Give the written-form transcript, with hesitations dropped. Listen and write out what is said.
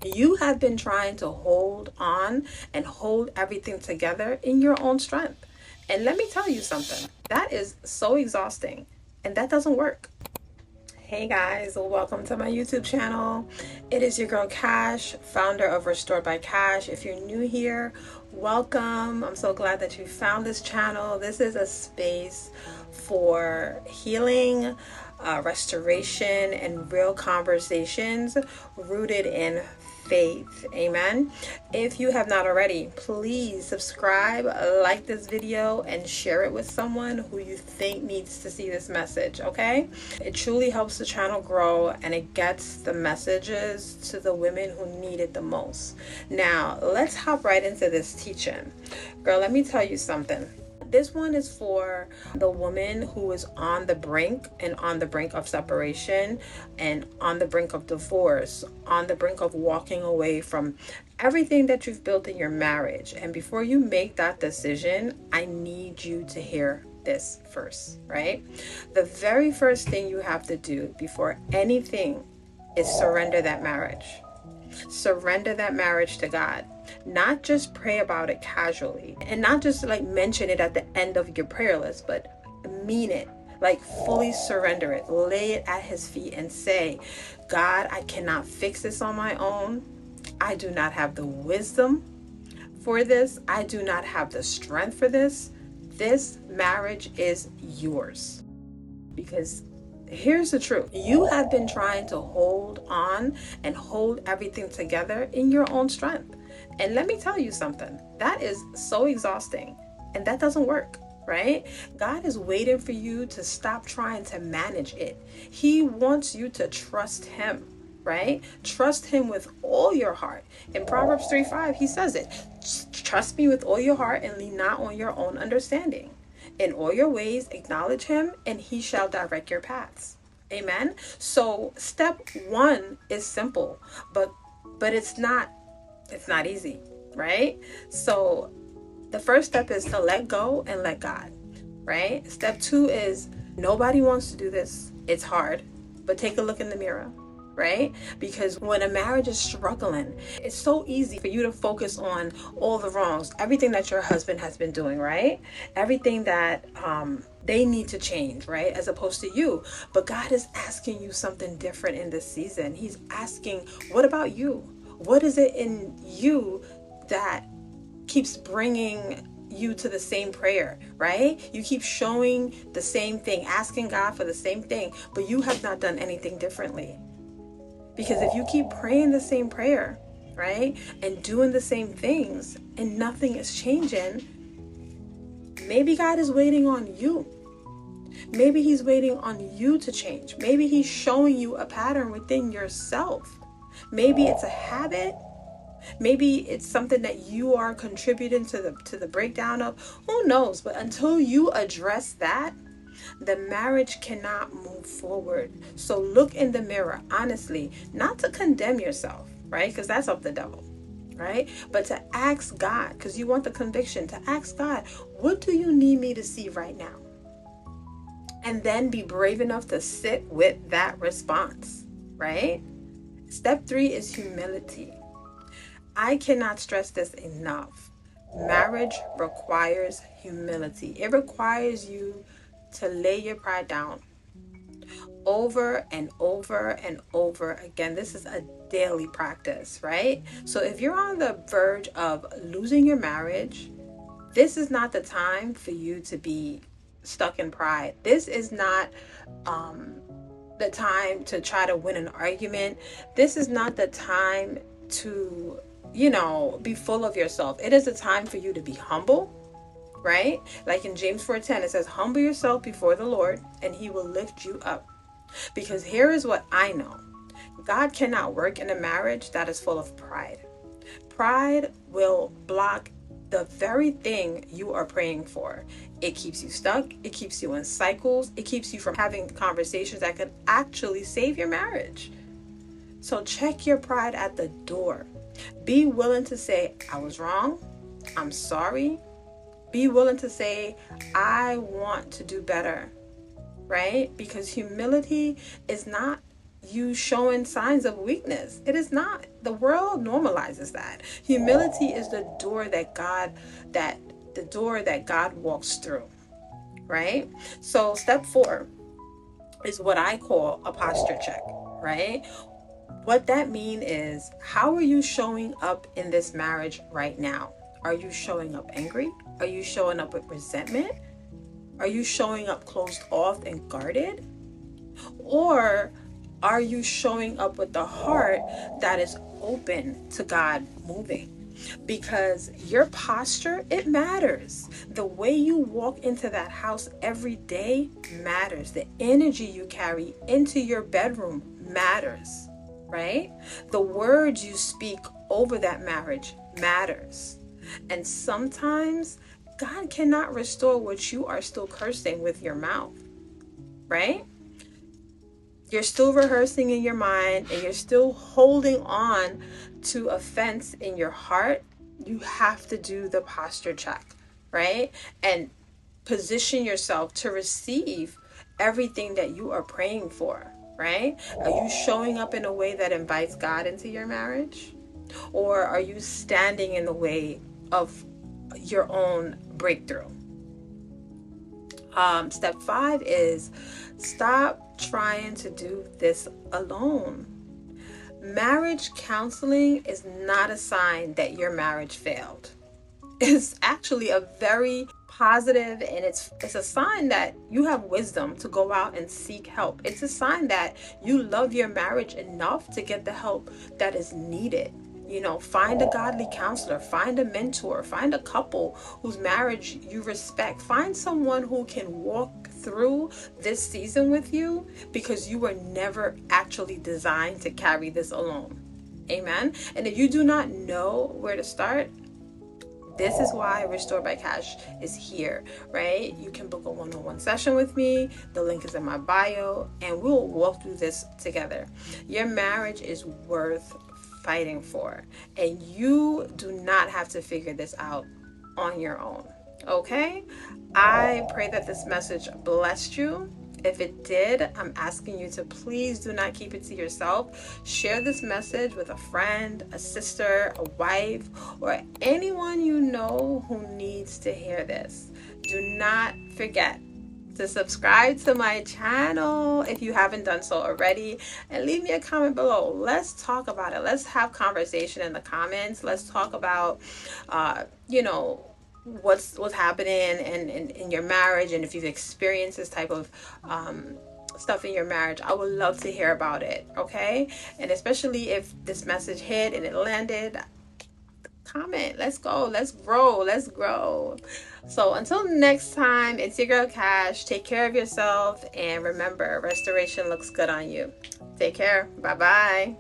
You have been trying to hold on and hold everything together in your own strength. And let me tell you something, that is so exhausting and that doesn't work. Hey guys, welcome to my YouTube channel. It is your girl Khash, founder of Restored by Khash. If you're new here, welcome. I'm so glad that you found this channel. This is a space for healing, restoration, and real conversations rooted in faith. Amen. If you have not already, please subscribe, like this video, and share it with someone who you think needs to see this message. Okay, it truly helps the channel grow and it gets the messages to the women who need it the most. Now let's hop right into this teaching. Girl, let me tell you something. This one is for the woman who is on the brink of separation and on the brink of divorce, on the brink of walking away from everything that you've built in your marriage. And before you make that decision, I need you to hear this first, right? The very first thing you have to do before anything is surrender that marriage. Surrender that marriage to God. Not just pray about it casually and not just like mention it at the end of your prayer list, but mean it. Like fully surrender it. Lay it at his feet and say, God, I cannot fix this on my own. I do not have the wisdom for this. I do not have the strength for this. This marriage is yours. Because here's the truth. You have been trying to hold on and hold everything together in your own strength. And let me tell you something, that is so exhausting and that doesn't work, right? God is waiting for you to stop trying to manage it. He wants you to trust him, right? Trust him with all your heart. In Proverbs 3:5, he says it. Trust me with all your heart and lean not on your own understanding. In all your ways, acknowledge him and he shall direct your paths. Amen. So step one is simple, but it's not easy, right? So the first step is to let go and let God, right? Step two is nobody wants to do this. It's hard, but take a look in the mirror, right? Because when a marriage is struggling, it's so easy for you to focus on all the wrongs, everything that your husband has been doing, right? Everything that they need to change, right? As opposed to you. But God is asking you something different in this season. He's asking, what about you? What is it in you that keeps bringing you to the same prayer, right? You keep showing the same thing, asking God for the same thing, but you have not done anything differently. Because if you keep praying the same prayer, right, and doing the same things and nothing is changing, maybe God is waiting on you. Maybe he's waiting on you to change. Maybe he's showing you a pattern within yourself. Maybe it's a habit. Maybe it's something that you are contributing to the breakdown of. Who knows? But until you address that, the marriage cannot move forward. So look in the mirror, honestly, not to condemn yourself, right? Because that's of the devil, right? But to ask God, because you want the conviction, to ask God, what do you need me to see right now? And then be brave enough to sit with that response, right? Step 3 is humility. I cannot stress this enough. Marriage requires humility. It requires you to lay your pride down over and over and over again. This is a daily practice, right? So if you're on the verge of losing your marriage, this is not the time for you to be stuck in pride. This is not the time to try to win an argument. This is not the time to, be full of yourself. It is a time for you to be humble, right? Like in James 4:10, it says, humble yourself before the Lord and he will lift you up. Because here is what I know. God cannot work in a marriage that is full of pride. Pride will block the very thing you are praying for. It keeps you stuck. It keeps you in cycles. It keeps you from having conversations that could actually save your marriage. So check your pride at the door. Be willing to say, I was wrong. I'm sorry. Be willing to say, I want to do better, right? Because humility is not you showing signs of weakness. It is not. The world normalizes that. Humility is the door that God walks through, right? So step 4 is what I call a posture check, right? What that means is, how are you showing up in this marriage right now? Are you showing up angry? Are you showing up with resentment? Are you showing up closed off and guarded? Or are you showing up with the heart that is open to God moving? Because your posture, it matters. The way you walk into that house every day matters. The energy you carry into your bedroom matters, right? The words you speak over that marriage matters. And sometimes God cannot restore what you are still cursing with your mouth, right? You're still rehearsing in your mind and you're still holding on to offense in your heart. You have to do the posture check, right? And position yourself to receive everything that you are praying for, right? Are you showing up in a way that invites God into your marriage? Or are you standing in the way of your own breakthrough? Step 5 is stop trying to do this alone. Marriage counseling is not a sign that your marriage failed. It's actually a very positive, and it's a sign that you have wisdom to go out and seek help. It's a sign that you love your marriage enough to get the help that is needed. Find a godly counselor, find a mentor, find a couple whose marriage you respect. Find someone who can walk through this season with you, because you were never actually designed to carry this alone. Amen. And if you do not know where to start, this is why Restored by Khash is here, right? You can book a one-on-one session with me. The link is in my bio, and we'll walk through this together. Your marriage is worth fighting for, and you do not have to figure this out on your own, okay? I pray that this message blessed you. If it did, I'm asking you to please do not keep it to yourself. Share this message with a friend, a sister, a wife, or anyone you know who needs to hear this. Do not forget to subscribe to my channel if you haven't done so already, and leave me a comment below. Let's talk about it. Let's have conversation in the comments. Let's talk about what's happening in your marriage, and if you've experienced this type of stuff in your marriage. I would love to hear about it, okay? And especially if this message hit and it landed, comment. Let's go. Let's grow. So until next time, it's your girl Khash. Take care of yourself, and remember, restoration looks good on you. Take care. Bye-bye.